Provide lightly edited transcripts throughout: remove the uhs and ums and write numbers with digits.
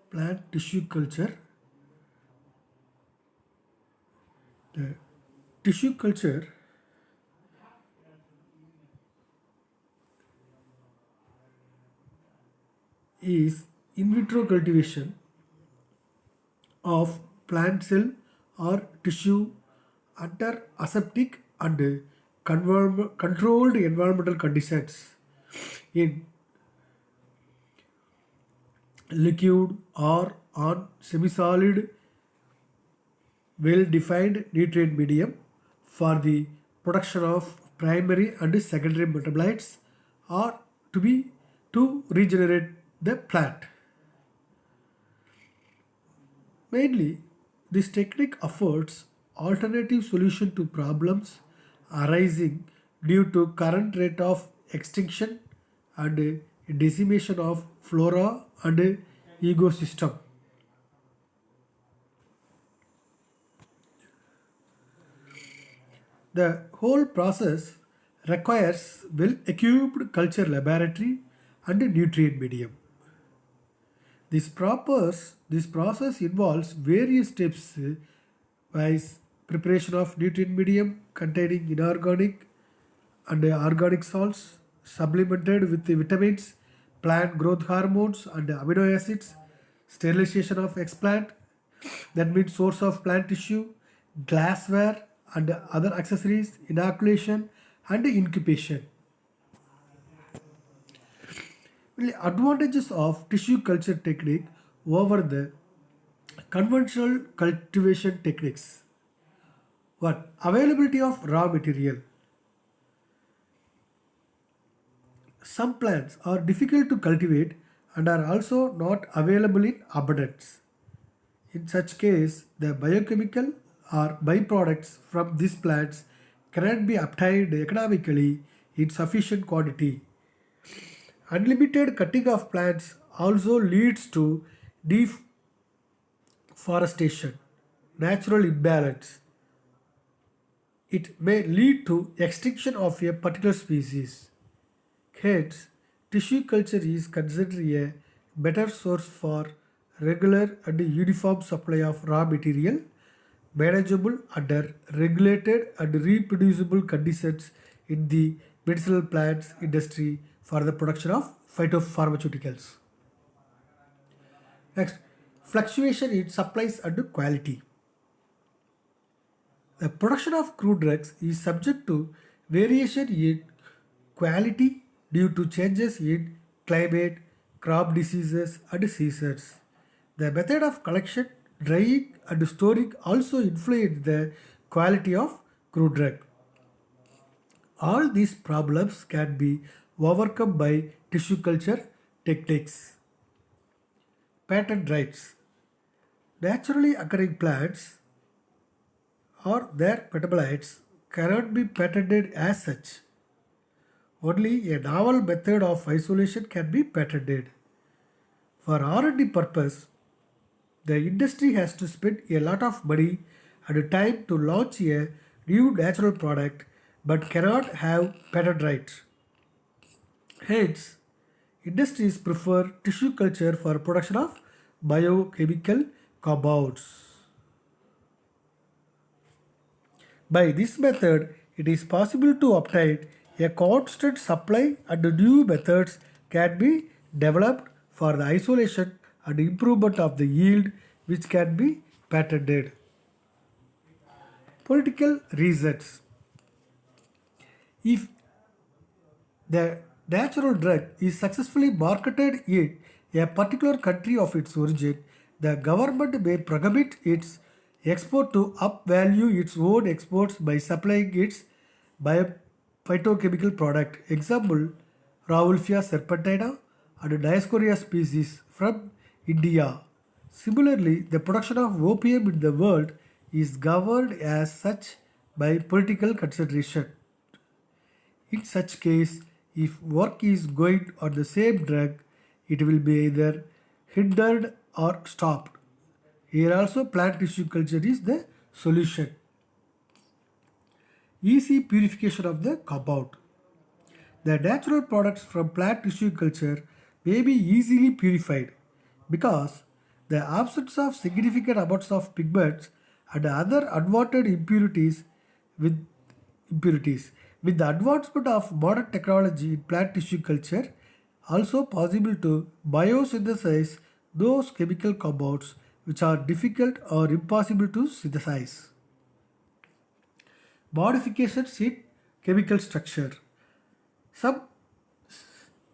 plant tissue culture. The tissue culture is in vitro cultivation of plant cell or tissue under aseptic and controlled environmental conditions in liquid or on semi-solid well-defined nutrient medium for the production of primary and secondary metabolites or to regenerate the plant. Mainly, this technique affords alternative solution to problems arising due to current rate of extinction and decimation of flora and ecosystem. The whole process requires well-equipped culture laboratory and nutrient medium. This process involves various steps wise preparation of nutrient medium containing inorganic and organic salts supplemented with the vitamins, plant growth hormones and amino acids, sterilization of explant, that means source of plant tissue, glassware and other accessories, inoculation and incubation. The advantages of tissue culture technique over the conventional cultivation techniques. What? Availability of raw material. Some plants are difficult to cultivate and are also not available in abundance. In such case, the biochemical or byproducts from these plants cannot be obtained economically in sufficient quantity. Unlimited cutting of plants also leads to deforestation, natural imbalance. It may lead to extinction of a particular species. Hence, tissue culture is considered a better source for regular and uniform supply of raw material, manageable under regulated and reproducible conditions in the medicinal plants industry for the production of phytopharmaceuticals. Next, fluctuation in supplies and quality. The production of crude drugs is subject to variation in quality due to changes in climate, crop diseases, and seasons. The method of collection, drying, and storing also influence the quality of crude drug. All these problems can be overcome by tissue culture techniques. Patent rights. Naturally occurring plants or their metabolites cannot be patented as such. Only a novel method of isolation can be patented. For R&D purpose, the industry has to spend a lot of money and time to launch a new natural product but cannot have patent rights. Hence, industries prefer tissue culture for production of biochemical compounds. By this method, it is possible to obtain a constant supply and new methods can be developed for the isolation and improvement of the yield which can be patented. Political reasons. If the natural drug is successfully marketed in a particular country of its origin, the government may prohibit its export to upvalue its own exports by supplying its bio- phytochemical product. Example, Rauwolfia serpentina and Dioscorea species from India. Similarly, the production of opium in the world is governed as such by political consideration. In such case, if work is going on the same drug, it will be either hindered or stopped. Here also plant tissue culture is the solution. Easy purification of the compound. The natural products from plant tissue culture may be easily purified. because the absence of significant amounts of pigments and other unwanted with impurities. With the advancement of modern technology in plant tissue culture, also possible to biosynthesize those chemical compounds which are difficult or impossible to synthesize. Modifications in chemical structure. Some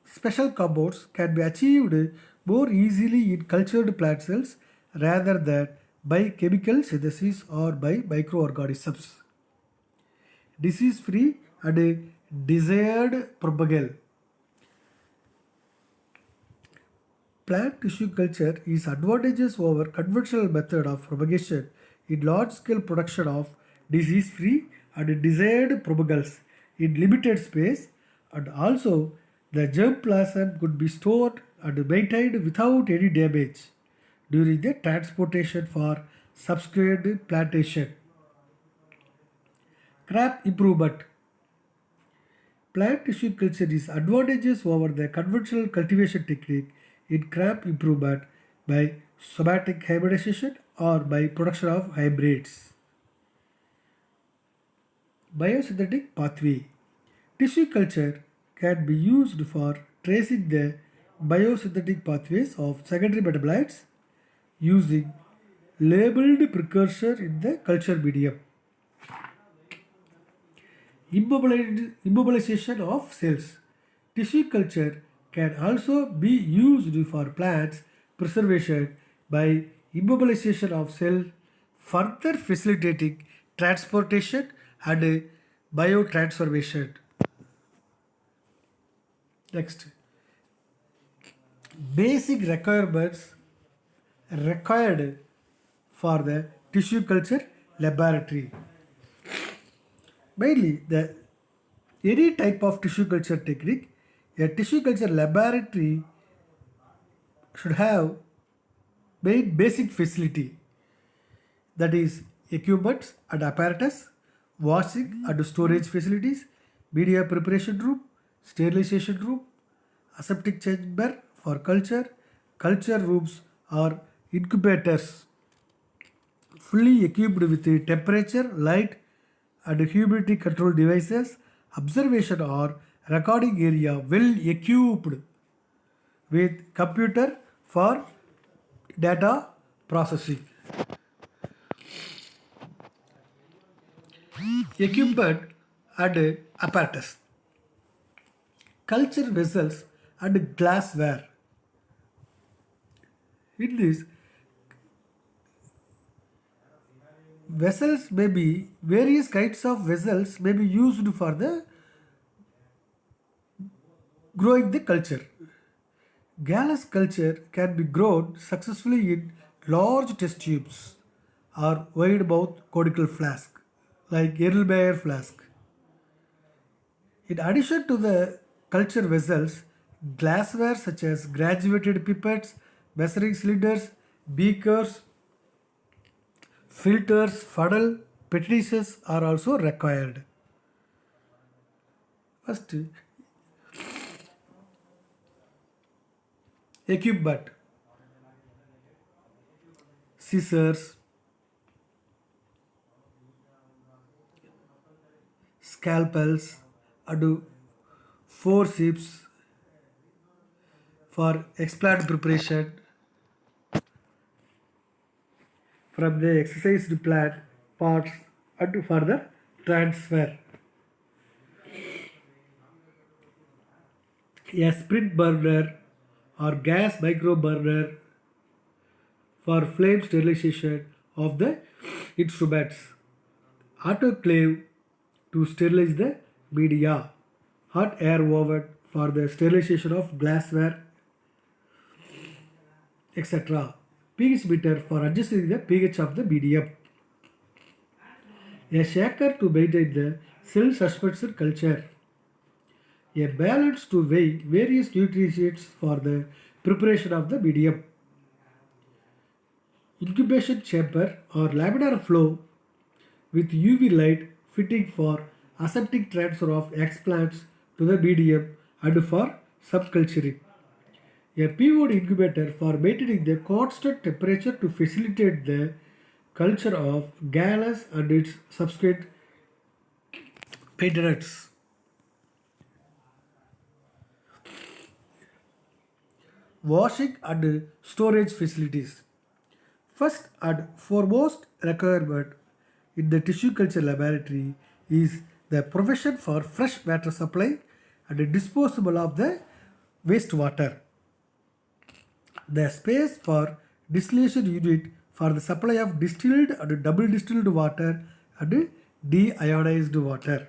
special compounds can be achieved more easily in cultured plant cells rather than by chemical synthesis or by microorganisms. Disease free and desired propagate. Plant tissue culture is advantageous over conventional method of propagation in large scale production of disease free and desired propagals in limited space, and also the germplasm could be stored and maintained without any damage during the transportation for subsequent plantation. Crop improvement. Plant tissue culture is advantageous over the conventional cultivation technique in crop improvement by somatic hybridization or by production of hybrids. Biosynthetic pathway. Tissue culture can be used for tracing the biosynthetic pathways of secondary metabolites using labeled precursor in the culture medium. Immobilization of cells. Tissue culture can also be used for plants preservation by immobilization of cell, further facilitating transportation and biotransformation. Next, basic requirements required for the tissue culture laboratory. Mainly, the any type of tissue culture technique, a tissue culture laboratory should have main basic facility, that is equipment and apparatus, washing and storage facilities, media preparation room, sterilization room, aseptic chamber for culture, culture rooms or incubators, fully equipped with the temperature, light and humidity control devices, observation or recording area well equipped with computer for data processing. Equipment and apparatus. Culture vessels and glassware. In this, vessels may be various kinds of vessels may be used for the growing the culture. Gallus culture can be grown successfully in large test tubes or wide mouth conical flask like Erlenmeyer flask. In addition to the culture vessels, glassware such as graduated pipettes, measuring cylinders, beakers, filters, funnel, petri dishes are also required. First, equipment, scissors, scalpels, and forceps for explant preparation from the exercised plant parts and further transfer. A sprit burner or gas micro burner for flame sterilization of the instruments. Autoclave to sterilize the media. Hot air oven for the sterilization of glassware, etc. pH meter for adjusting the pH of the medium. A shaker to maintain the cell suspension culture. A balance to weigh various nutrients for the preparation of the medium. Incubation chamber or laminar flow with UV light fitting for aseptic transfer of explants to the medium and for subculturing. A pivot incubator for maintaining the constant temperature to facilitate the culture of gallus and its subsequent maintenance. Washing and storage facilities. First and foremost requirement in the tissue culture laboratory is the provision for fresh water supply and disposal of the wastewater. The space for distillation unit for the supply of distilled and double distilled water and deionized water.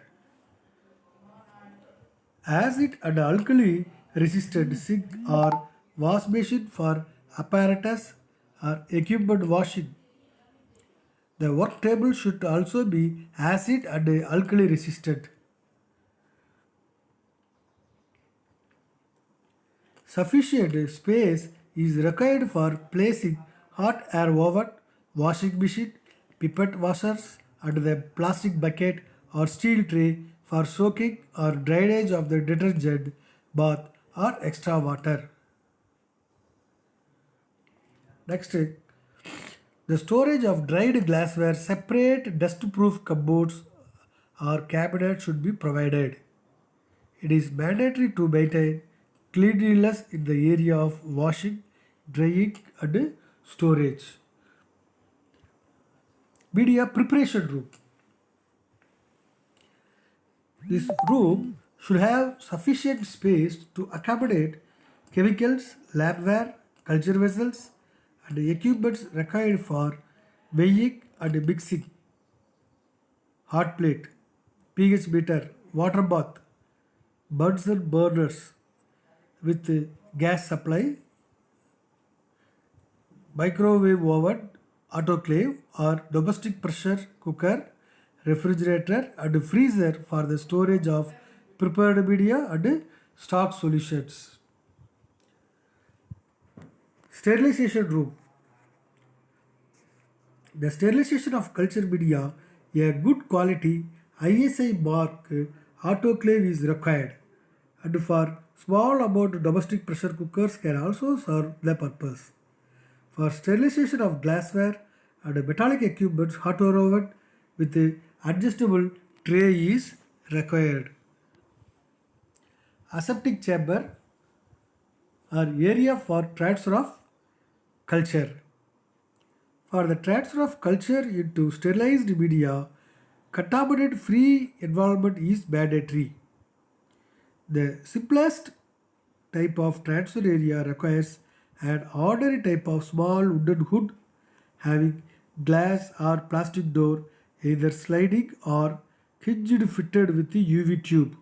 Acid and alkali resistant sink or wash machine for apparatus or equipment washing. The work table should also be acid and alkali resistant. Sufficient space is required for placing hot air oven, washing machine, pipette washers, and the plastic bucket or steel tray for soaking or drainage of the detergent, bath, or extra water. Next, the storage of dried glassware, separate dust-proof cupboards or cabinets should be provided. It is mandatory to maintain cleanliness in the area of washing, drying, and storage. Media preparation room. This room should have sufficient space to accommodate chemicals, labware, culture vessels, and equipments required for weighing and mixing. Hot plate, pH meter, water bath, Bunsen burners with gas supply, microwave oven, autoclave or domestic pressure cooker, refrigerator and freezer for the storage of prepared media and stock solutions. Sterilization room. The sterilization of culture media, a good quality ISI mark autoclave is required, and for small amount domestic pressure cookers can also serve the purpose. For sterilization of glassware and metallic equipment, hot water oven with adjustable tray is required. Aseptic chamber or area for transfer of culture. For the transfer of culture into sterilized media, contaminant-free environment is mandatory. The simplest type of transfer area requires an ordinary type of small wooden hood having glass or plastic door, either sliding or hinged, fitted with the UV tube.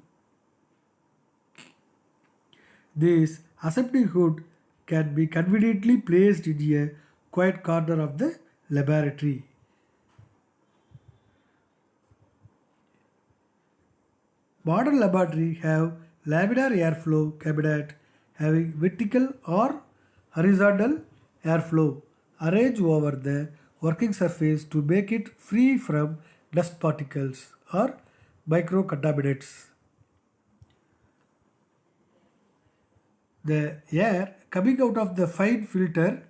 This aseptic hood can be conveniently placed in a quiet corner of the laboratory. Modern laboratory have laminar airflow cabinet having vertical or horizontal airflow arranged over the working surface to make it free from dust particles or microcontaminants. The air coming out of the fine filter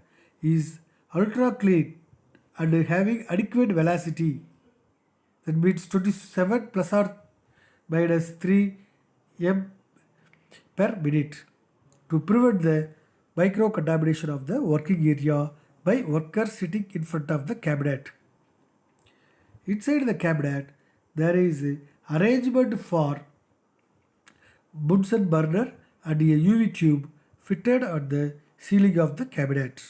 is ultra clean and having adequate velocity, that means 27 plus or minus 3 m per minute, to prevent the micro contamination of the working area by workers sitting in front of the cabinet. Inside the cabinet there is a arrangement for Bunsen burner and a UV tube fitted on the ceiling of the cabinet.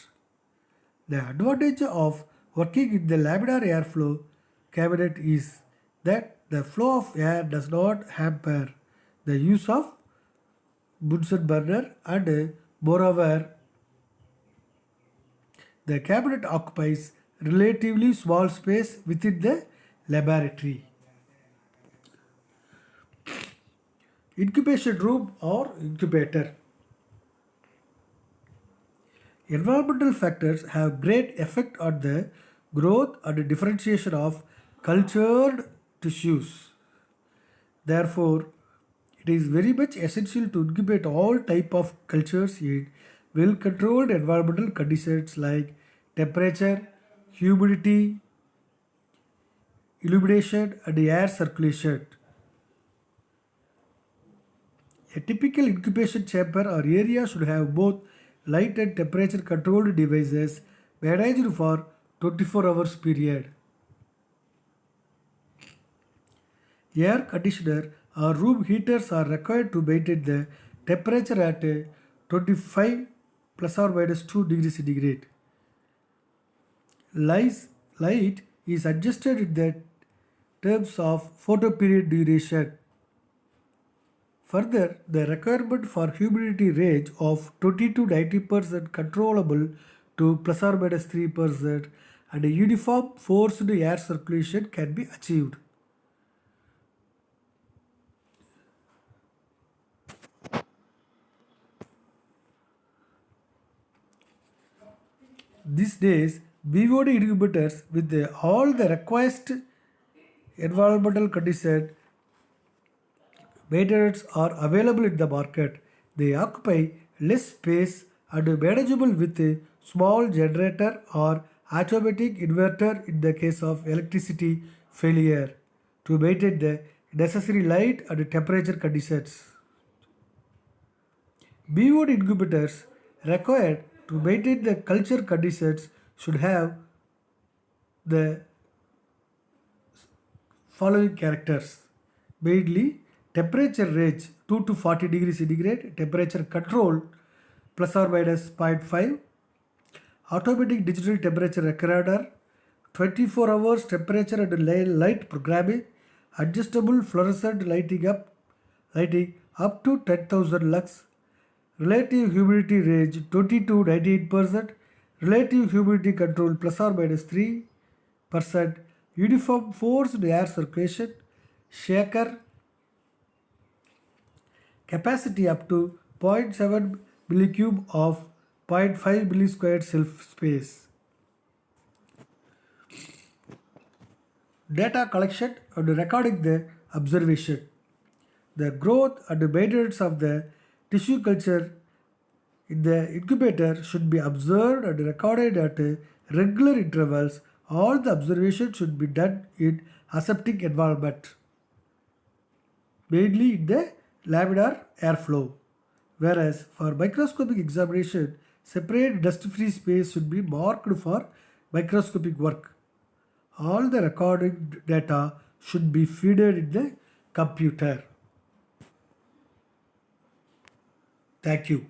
The advantage of working in the laminar airflow cabinet is that the flow of air does not hamper the use of Bunsen burner, and moreover the cabinet occupies relatively small space within the laboratory. Incubation room or incubator. Environmental factors have great effect on the growth and differentiation of cultured tissues. Therefore, it is very much essential to incubate all type of cultures in well controlled environmental conditions like temperature, humidity, illumination, and air circulation. A typical incubation chamber or area should have both light and temperature controlled devices managed for 24 hours period. Air conditioner or room heaters are required to maintain the temperature at 25 plus or minus 2 degrees centigrade. Light is adjusted in the terms of photoperiod duration. Further, the requirement for humidity range of 20 to 90% controllable to plus or minus 3% and a uniform forced air circulation can be achieved. These days, BOD inhibitors with all the required environmental conditions maintenance are available in the market. They occupy less space and are manageable with a small generator or automatic inverter in the case of electricity failure to maintain the necessary light and temperature conditions. BOD incubators required to maintain the culture conditions should have the following characters. Mainly temperature range 2 to 40 degrees centigrade, temperature control plus or minus zero point 0.5, automatic digital temperature recorder, 24 hours temperature and light programming, adjustable fluorescent lighting up to 10,000 lux, relative humidity range 20 to 98%, relative humidity control plus or minus 3%, uniform forced air circulation, shaker capacity up to zero point 0.7 millicube of 0.5 millisquared self space. Data collection and recording the observation. The growth and maintenance of the tissue culture in the incubator should be observed and recorded at regular intervals. All the observation should be done in aseptic environment, mainly in the laminar airflow. Whereas for microscopic examination, separate dust-free space should be marked for microscopic work. All the recording data should be fed in the computer. Thank you.